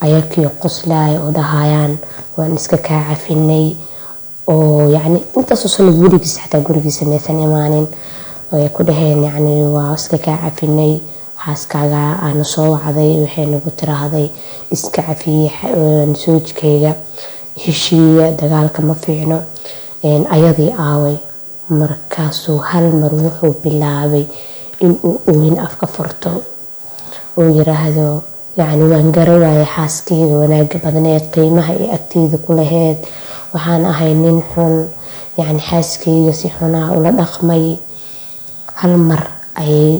ayakii qoslaay oo dhahayaan waan iska kaa cafinay oo yacni intaasoo sano gurigiisa xataa gurigiisa maysan imaanin way ku dhaheen yacni waa iska kaa cafinay xaaskaaga aana soo wacday waxay nagu tiraahday iska cafiye soojkayga heshiiya dagaalka ma fiicno ayadii aaway markaasuu hal mar wuxuu bilaabay inuu ooyin afka furto oo yiraahdo yacni waan garawaaye xaaskayga wanaaga badneed qiimaha iyo agteyda ku laheyd waxaan ahay nin xun yacni xaaskayga si xunaa ula dhaqmay hal mar ayay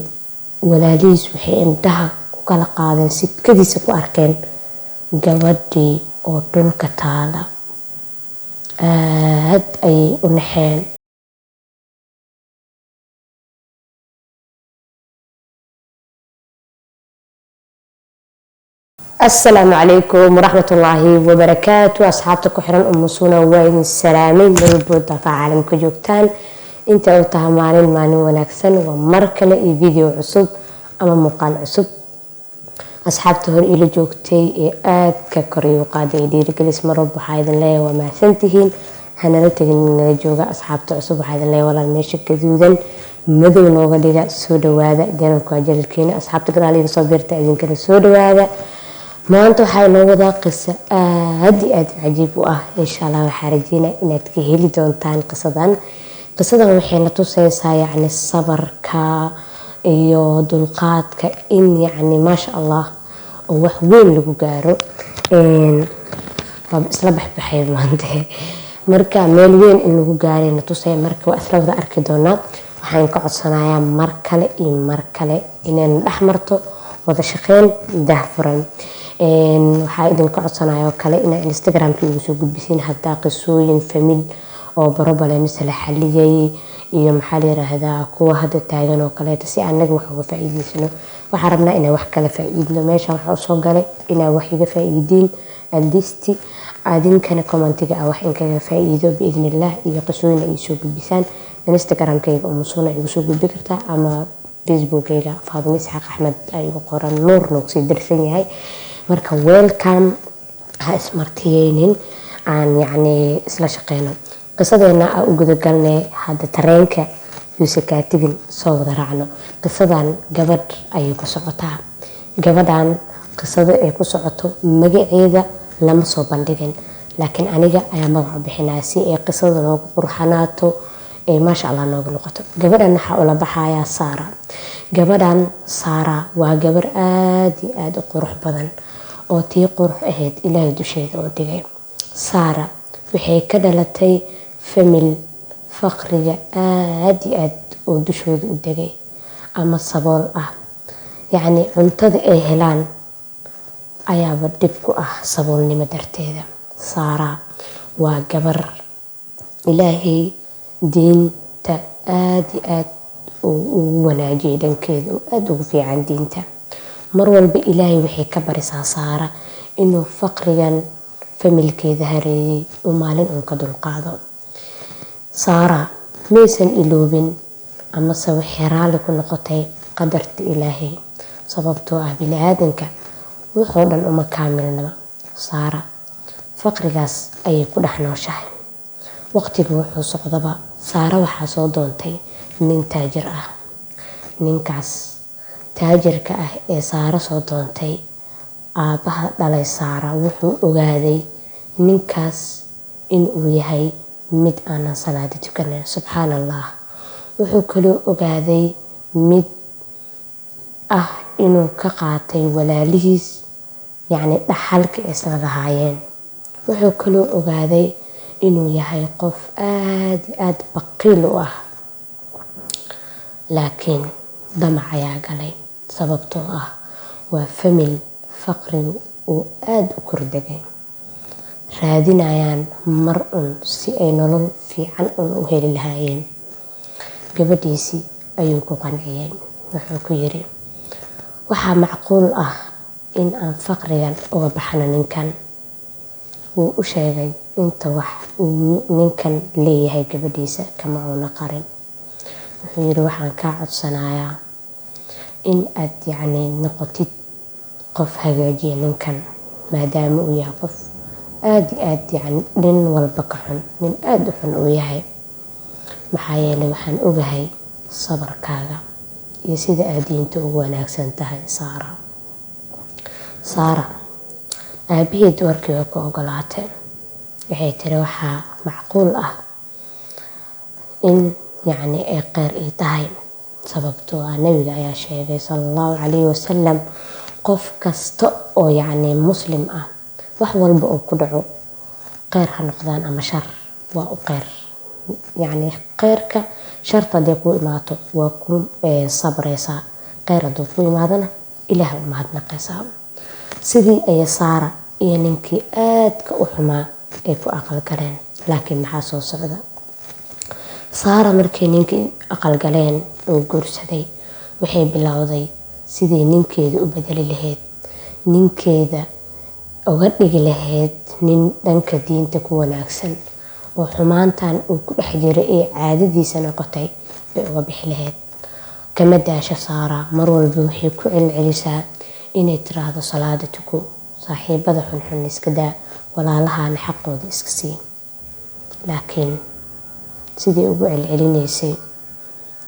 walaalihiis waxay indhaha ku kala qaadeen sikadiisa ku arkeen gabadhii oo dhulka taala aad ayay u naxeen. السلام عليكم ورحمة الله وبركاته أصحابتك كحران أم سونا وين السلامين للبود دفع عالم كجوكتان انت اوتها مالين ماني ونكسن ومركلة اي فيديو عصب اما مقال عصب أصحابته إلى جوكتي آد ككري وقادة يدير قليس مرب وحايد الله وما سنتهين هنا نتغن جوغا أصحابته عصب وحايد الله ولا الميشك كذوذا مدو نوغا لغا سودو وادا دينا كواجر الكينة أصحابتك رالي صبير تأذين كده سودو وادا maanta waxaa inoo wadaa qiso aad iyo aad cajiib u ah insha Allah waxaan rajeynaa inaad ka heli doontaan qisadan waxayna tusaysaa yacni sabarka iyo dulqaadka in yacni maasha Allah oo wax weyn lagu gaaro waa isla baxbaxay maanta marka meel weyn in lagu gaarayna tusay marka waa isla wada arki doonaa waxaan ka codsanayaa mar kale iyo mar kale inaan dhex marto wada shaqeyn daahfuran waxaa idinka codsanayo kale inaa Instagramka igu soo gudbisiin hadaa qisooyin famil oo barobale misal xaliyay iyo maxaa la yiraahdaa kuwa hada taagan oo kale si anaga wax uga faa'iideysano waxaan rabnaa inaan wax kala faa'iidno meesha waxa soo galay inaa wax iga faa'iidin adisti adinkana commentiga wax in kaga faa'iido biidnillah iyo qisooyin ay soo gudbisaan Instagramkayga Umu Suuna igu soo gudbi kartaa ama Facebookayga Faadimo Isxaaq Axmed ay ugu qoran nuur noqsi dirsan yahay marka welcome ha ismartiyeenin aan yacni isla shaqeyno qisadeena aan u guda galnay hadda tareenka yuusaka tigin soo wada raacno qisadan gabadh ayay ku socotaa gabadhan qisada ay ku socoto magaceeda lama soo bandhigin laakiin aniga ayaa magac bixinaa si ay qisada noogu qurxanaato ee maasha Allah noogu noqoto gabadhan waxa ula baxayaa Saara gabadhan Saara waa gabar aad iyo aad u qurux badan oo tii qurux ahayd Ilaahay dusheeda oo dhigay Saara waxay ka dhalatay famil faqriga aad iyo aad oo dushooda u dhigay ama sabool ah yacni cuntada ay helaan ayaaba dhib ku ah saboolnimo darteeda Saara waa gabar Ilaahay diinta aad iyo aad u wanaajiyay dhankeeda oo aad ugu fiican diinta mar walba Ilaahay waxay ka barisaa Saara inuu faqrigan familkeeda hareeyay oo maalin uu ka dulqaado Saara maysan iloobin ama waxay raali ku noqotay qadarta Ilaahay sababtoo ah bini'aadanka wuxuu dhan uma kaamilnaba Saara faqrigaas ayay ku dhex nooshahay waqtiga wuxuu socdaba Saara waxaa soo doontay nin taajir ah ninkaas taajirka ah ee Saara soo doontay aabaha dhalay Saara wuxuu ogaaday ninkaas in uu yahay mid aan salaad tukanin subhanallah wuxuu kaloo ogaaday mid ah inuu ka qaatay walaalihiis yacni dhaxalka isla lahaayeen wuxuu kaloo ogaaday inuu yahay qof aad baqiil u ah laakiin damac ayaa galay sababtoo ah waa famil faqrigu oo aad u kordhagay raadinayaan mar si ay nolol fiican u heli lahaayeen gabadhiisi ayuu ku qanciyay wuxuu ku yiri waxaa macquul ah in aan faqrigan uga baxno ninkan wuu u sheegay inta wax ninkan leeyahay gabadhiisa kama una qarin wuxuu yiri waxaan ka codsanayaa in aad yacni noqotid qof hagaajiya ninkan maadaama uu yahay qof aad iyo aad yacni dhin walba ka xun, nin aad u xun uu yahay. maxaa yeelay waxaan ogahay sabarkaaga iyo sida aad diinta ugu wanaagsan tahay. saara aabaheed warkii way ku ogolaatay. waxay tiri waxaa macquul ah in yacni ay kheyr ii tahay, sababtoo ah nabiga ayaa sheegay sala allahu calayhi wasalam qof kasta oo yacni muslim ah wax walba oo ku dhaco, kheyr ha noqdaan ama shar, waa u kheyr. yacni kheyrka sharta hadday ku imaato waa ku sabraysaa, kheyr hadduu ku imaadana ilaaha u mahadnaqaysaa. sidii ayay saara iyo ninkii aadka u xumaa ay ku aqalgaleen. laakiin maxaa soo socda? saara markay ninkii aqalgaleen oo guursaday, waxay bilowday sidii ninkeeda u bedeli lahayd, ninkeeda uga dhigi lahayd nin dhanka diinta ku wanaagsan, oo xumaantan uu ku dhex jiray ee caadadiisa noqotay bay uga bixi lahayd. kama daasho saara, mar walba waxay ku celcelisaa inay tiraahdo salaada tuko, saaxiibada xunxun iska daa, walaalahana xaqooda iska sii. laakiin sidii ugu celcelinaysay,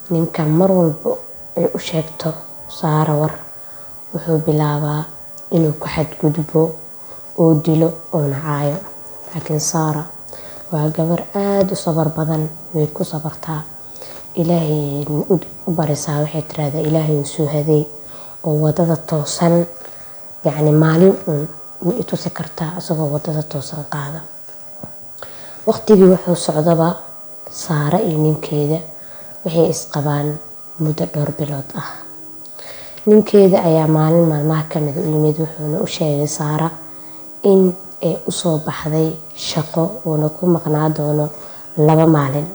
ninka mar walba ay u sheegto saara war, wuxuu bilaabaa inuu ku xadgudbo oo dilo oo nacaayo. laakiin saara waa gabar aad u sabar badan, way ku sabartaa, ilaahay u barisaa. waxay tiraahdaa ilaahay uu soo haday oo wadada toosan, yacni maalin ma i tusi kartaa isagoo wadada toosan qaada. waqtigii wuxuu socdaba, saara iyo ninkeeda waxay isqabaan muddo dhowr bilood ah. ninkeeda ayaa maalin maalmaha kamid u yimid, wuxuuna u sheegay saara in ay usoo baxday shaqo uuna ku maqnaa doono 2 maalin.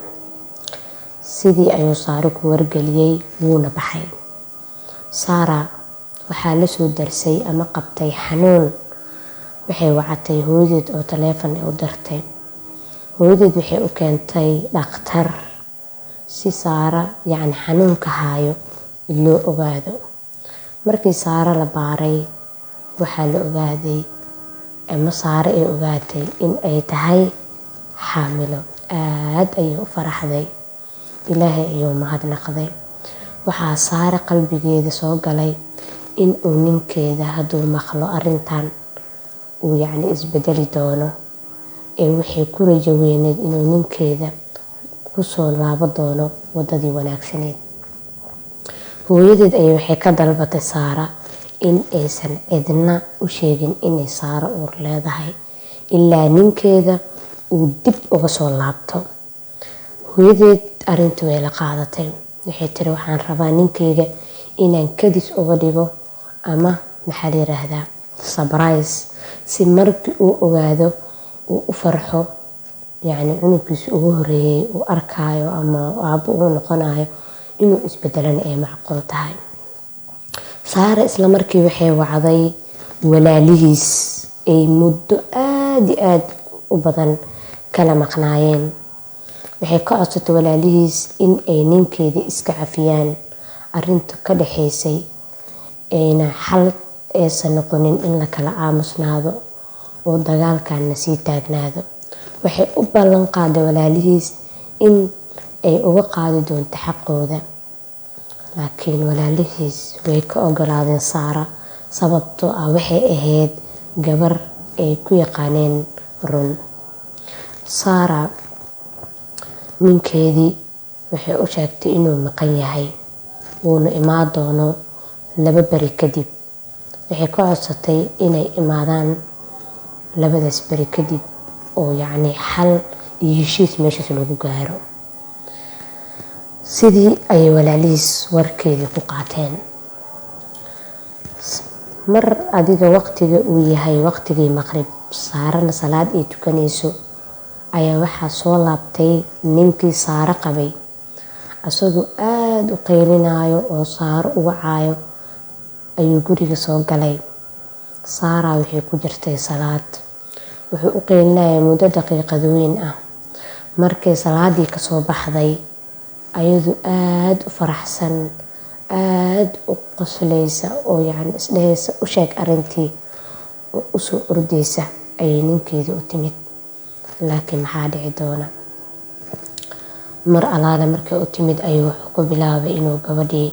sidii ayuu saara ku wargeliyey, wuuna baxay. saara waxaa la soo darsay ama qabtay xanuun. waxay wacatay hooyadeed oo taleefon u dirtay. hooyadeed waxay u keentay dhakhtar si saara yacni xanuunka haayo loo ogaado. markii saara la baaray, waxaa la ogaaday ama saara ay ogaatay in ay tahay xaamilo. aad ayay u faraxday, ilaahay ayuu mahadnaqday. waxaa saara qalbigeeda soo galay in uu ninkeeda hadduu maqlo arintan uu yacni isbedeli doono, ee waxay ku rajo weyneed inuu ninkeeda kusoo laabo doono wadadii wanaagsaneed. hooyadeed ayay waxay ka dalbatay saara in aysan cidna u sheegin inay saara uur leedahay ilaa ninkeeda uu dib uga soo laabto. hooyadeed arintii way la qaadatay. waxay tiri waxaan rabaa ninkeyga inaan kadis uga dhigo ama maxaa la yiraahdaa surprise, si markii uu ogaado uu u farxo, yacni cunuggiisa ugu horeeyay uu arkaayo ama aabbo uu noqonayo inuu isbedelana ay macquul tahay. saara isla markii waxay wacday walaalihiis ay muddo aad iyo aad u badan kala maqnaayeen. waxay ka codsatay walaalihiis in ay ninkeeda iska cafiyaan, arinta ka dhaxaysay ayna xal aysan noqonin in la kala aamusnaado oo dagaalkana sii taagnaado. waxay u ballan qaaday walaalihiis in ay uga qaadi doonto xaqooda. laakiin walaalihiis way ka ogolaadeen saara, sababtoo ah waxay ahayd gabar ay ku yaqaaneen run. saara ninkeedii waxay u sheegtay inuu maqan yahay, wuuna imaan doono 2 beri kadib. waxay ka codsatay inay imaadaan 2daas beri kadib oo yacni xal iyo heshiis meeshaas lagu gaaro. sidii ayay walaalihiis warkeedii ku qaateen. mar adiga waqtiga uu yahay waqtigii maqrib, saarana salaad ay tukanayso, ayaa waxaa soo laabtay ninkii saara qabay, asagoo aad u qaylinayo oo saaro u wacaayo ayuu guriga soo galay. saara waxay ku jirtay salaad, wuxuu u qaylinayay muddo daqiiqadooyin ah. markay salaadii kasoo baxday, ayadu aad u faraxsan, aad u qoslaysa oo yacni isdhahaysa u sheeg arintii, oo usoo ordaysa ayay ninkeeda u timid. laakiin maxaa dhici doona? mar alaale markay u timid ayuu wuxuu ku bilaabay inuu gabadhii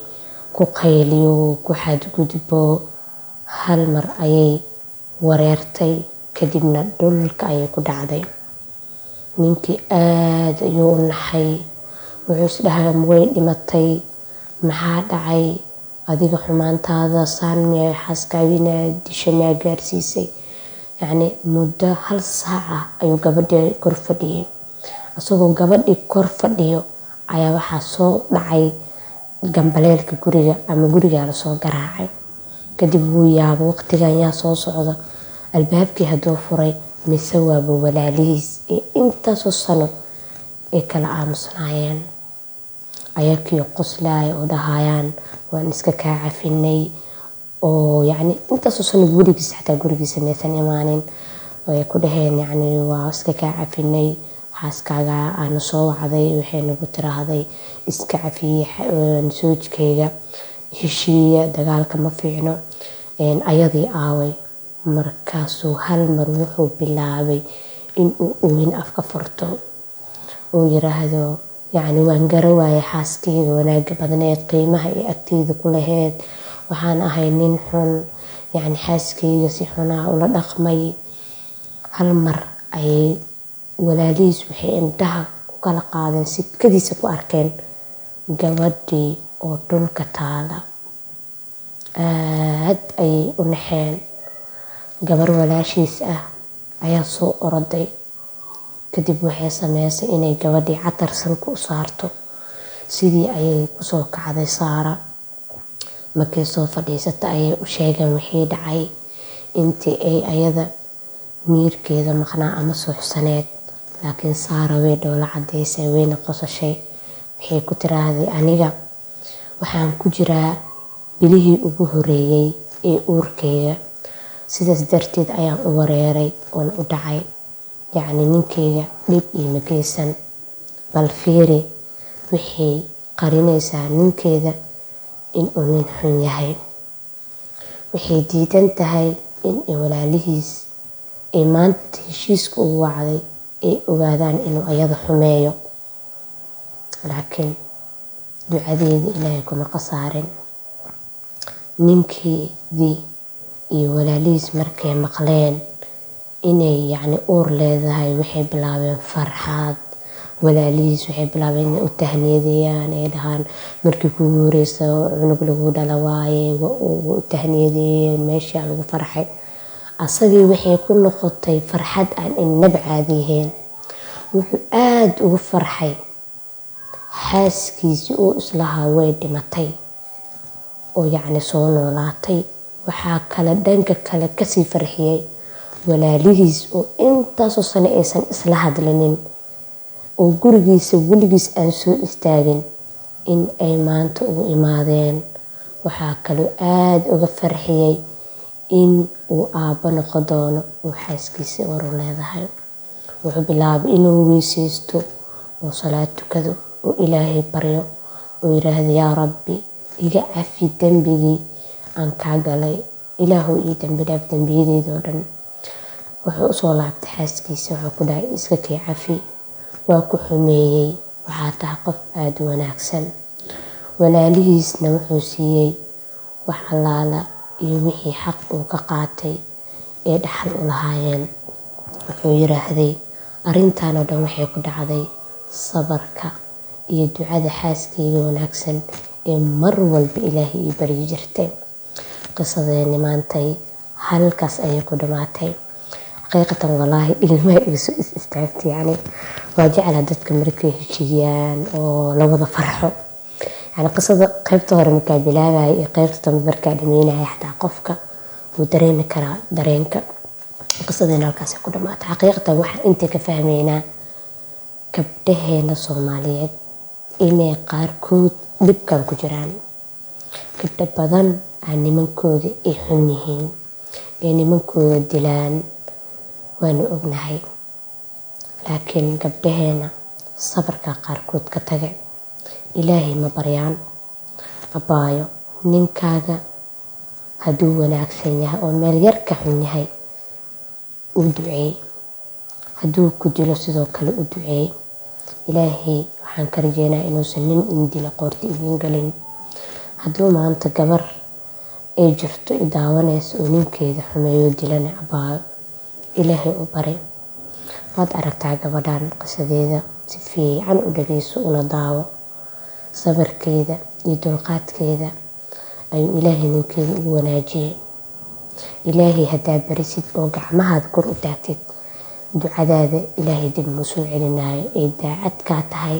ku qayliyo, ku xadgudbo. hal mar ayay wareertay, kadibna dhulka ayay ku dhacday. ninkii aad ayuu u naxay. wuxuu isdhahay way dhimatay, maxaa dhacay? adiga xumaantaada saan miyay xaaskaagina disho maa gaarsiisay? yacni muddo 1 saaca ayuu gabadhii kor fadhiyay. isagoo gabadhii kor fadhiyo ayaa waxaa soo dhacay gambaleelka guriga, ama gurigaa lasoo garaacay. kadib wuu yaabo, waqtigan yaa soo socda. albaabkii hadduu furay, mise waaba walaalihiis ee intaasoo sano ay kala aamusnaayeen. ayakii qoslaaya oo dhahayaan waan iska kaa cafinay. oo yacni intaasoo sano gurigiisa, xataa gurigiisa maysan imaanin. way ku dhaheen yacni waa iska kaa cafinay, xaaskaaga aana soo wacday, waxay nagu tiraahday iska cafiye soojkayga, heshiiya, dagaalka ma fiicno. ayadii aaway. markaasuu hal mar wuxuu bilaabay inuu oohin afka furto, uu yiraahdo yacni waan gara waayay xaaskayga wanaaga badneed, qiimaha iyo agteyda ku laheyd. waxaan ahay nin xun, yacni xaaskayga si xunaa ula dhaqmay. hal mar ayay walaalihiis waxay indhaha ku kala qaadeen, sikadiisa ku arkeen gabadhii oo dhulka taala. aad ayay u naxeen. gabar walaashiis ah ayaa soo oroday. kadib waxay sameysay inay gabadhii catar sanka u saarto. sidii ayay kusoo kacday Saara. markay soo fadhiisata ayay u sheegeen wixii dhacay. intii ay ayada miirkeeda maqnaa ama suuxsaneed. laakiin Saara way dhoola cadaysay, wayna qosashay. waxay ku tiraahday aniga waxaan ku jiraa bilihii ugu horeeyay ee uurkayga. sidaas darteed ayaan u wareeray oon u dhacay. yacni ninkayga dhib iima geysan. bal fiiri, waxay qarinaysaa ninkeeda inuu nin xun yahay. waxay diidan tahay in walaalihiis ay maanta heshiiska ugu wacday ay ogaadaan inuu ayada xumeeyo. laakiin ducadeeda ilaahay kuma qasaarin. ninkeedii iyo walaalihiis markay maqleen inay yacni uur leedahay, waxay bilaabeen farxad. walaalihiis waxay bilaabeen inay u tahniyadeeyaan, ay dhahaan markii kugu horeysa cunug lagu dhala waaye, u tahniyadeeyeen, meeshaa lagu farxay. asagii waxay ku noqotay farxad aan innaba caadi ahayn. wuxuu aad ugu farxay xaaskiisii oo islahaa way dhimatay oo yacni soo noolaatay. waxaa kale dhanka kale kasii farxiyay walaalihiis oo intaasoo sano aysan isla hadlinin, oo gurigiisa weligiis aan soo istaagin, in ay maanta ugu imaadeen. waxaa kaloo aad uga farxiyay in uu aabbo noqon doono oo xaaskiisa waru leedahay. wuxuu bilaabay inuu weysaysto oo salaad tukado oo ilaahay baryo oo yiraahdo yaa rabbi iga cafi dembigii aan kaa galay. ilaahu ii dambi dhaaf dembiyadeyda oo dhan. wuxuu usoo laabtay xaaskiisa, wuxuu ku dhahay iska kii cafi, waa ku xumeeyey, waxaa tahay qof aad u wanaagsan. walaalihiisna wuxuu siiyey wax allaala iyo wixii xaq uu ka qaatay ee dhaxal u lahaayeen. wuxuu yiraahday arrintan oo dhan waxay ku dhacday sabarka iyo ducada xaaskayga wanaagsan ee mar walba ilaahay ii baryi jirtay. qisadeeni maantay halkaas ayay ku dhamaatay. xaqiiqatan wallaahi ilmaha iga soo istaagtay. yacni waa jeclaa dadka markay heshiiyaan oo la wada farxo. yacni qisada qaybta hore markaa bilaabaya iyo qaybta dambe markaa dhameynaya, xataa qofka wuu dareemi karaa dareenka. qisadeena halkaas ay ku dhamaatay. xaqiiqatan waxaan intay ka fahmaynaa gabdhaheena Soomaaliyeed inay qaarkood dhibkan ku jiraan. gabdho badan aan nimankooda ay xun yihiin, ee nimankooda dilaan, waanu ognahay. laakiin gabdhaheena sabarka qaarkood ka taga, ilaahay ma baryaan. abaayo ninkaaga hadduu wanaagsan yahay oo meel yar ka xun yahay, u duceey, hadduu ku dilo sidoo kale u duceey. ilaahay waxaan ka rajeynaa inuusan nin indila qoorta idiin galin. hadduu maanta gabar ay jirto i daawanaysa oo ninkeeda xumeeyo dilana abaayo, ilaahay u bari. waad aragtaa gabadhan qisadeeda, si fiican u dhageyso una daawo. sabarkeeda iyo dulqaadkeeda ayuu ilaahay ninkeeda ugu wanaajiyey. ilaahay haddaa barisid oo gacmahaada kor u taagtid, ducadaada ilaahay dib muu soo celinaayo. ay daacad kaa tahay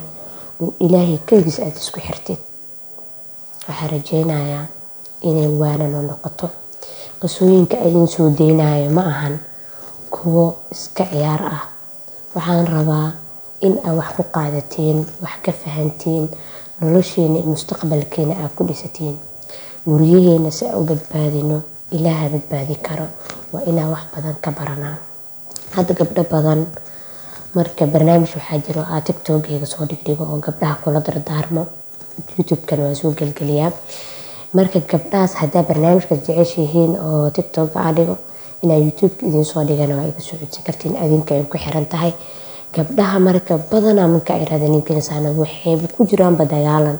oo ilaahay keligiis aad isku xirtid. waxaan rajeynayaa inay waanano noqoto. qisooyinka idin soo deynayo ma ahan kuwo iska ciyaar ah. waxaan rabaa in aad wax ku qaadatiin, wax ka fahantiin, nolosheena iyo mustaqbalkeena aad ku dhisatiin. guryaheena si aan u badbaadino, ilaaha badbaadi karo. waa inaan wax badan ka baranaa. hadda gabdho badan marka barnaamij waxaa jiro aad tiktokeyga soo dhigdhigo oo gabdhaha kula dardaarmo. youtube-kan waan soo gelgeliyaa. marka gabdhahaas haddaa barnaamijkaas jeceshihiin oo tiktok aa dhigo, inaa youtube-ka idiin soo dhigana waa iga soo codsan kartiin. adinka ay ku xiran tahay. gabdhaha marka badanaa marka ay raadaan ninkansaana waxayba ku jiraanba dagaalan.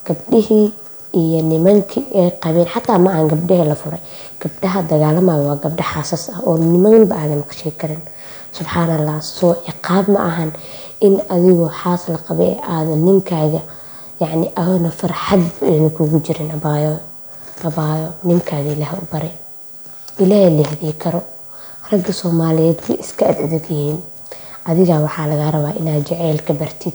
gabdhihii iyo nimankii ay qabeen, xataa ma aan gabdhihii la furay, gabdhaha dagaalamayo waa gabdha xaasas ah oo nimanba aadan maqshay karin. subxaanallah. soo ciqaab ma ahan in adigoo xaas la qabay ee aadan ninkaaga yacni aana farxad ayna kugu jirin. abaayo ninkaaga ilaah u bari. ilaahay lehdii karo. ragga soomaaliyeed way iska adag yihiin. adigaa waxaa lagaa rabaa inaad jaceylka bartid.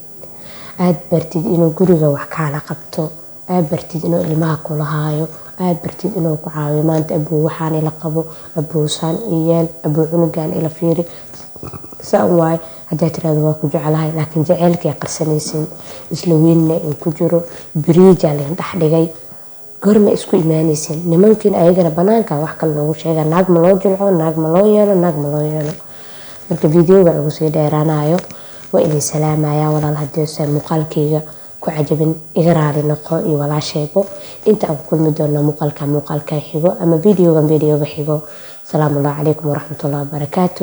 aad bartid inuu guriga wax kaala qabto. aad bartid inuu ilmaha kula haayo. aad bartid inuu ku caawiyo. maanta abuu waxaan ila qabo, abuu saan iyeel, abuu cunugaan ila fiiri. saan waaye haddaa tiraahdo waa ku jeclahay, laakiin jaceylkay qarsanaysin. isla weynna in ku jiro biriijaa lain dhex dhigay. gorma isku imaanaysin. nimankiin ayagana banaanka wax kale loogu sheega. naag ma loo jilco, naag ma loo yeelo, naag ma loo yeelo. marka videoga ugu sii dheeraanayo waa idin salaamaya. walaal haddii muuqaalkayga ku cajabin iga raali noqo iyo walaashaygo. inta aan ku kulmi doono muuqaalka xigo ama videoga xigo. salaamu calaykum waraxmatullahi wabarakaatu.